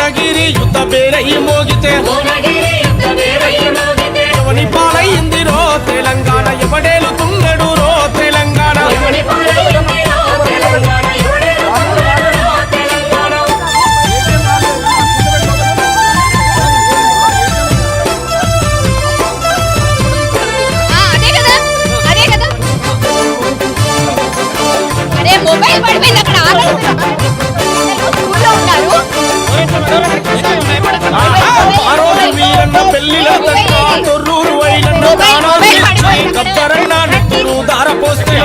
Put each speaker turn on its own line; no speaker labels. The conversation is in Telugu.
భువనగిరి యుద్ధ పేరై మోగితే ఎవని పాలైందిరో తెలంగాణ ఎవడేలుతున్నాడు రో తెలంగాణ
మొబైల్ పడిపోయింది అక్కడ
ఆ రోజు వీరన్న పెళ్లిలో తొర్రూరు వైలన్న దారపోస్తే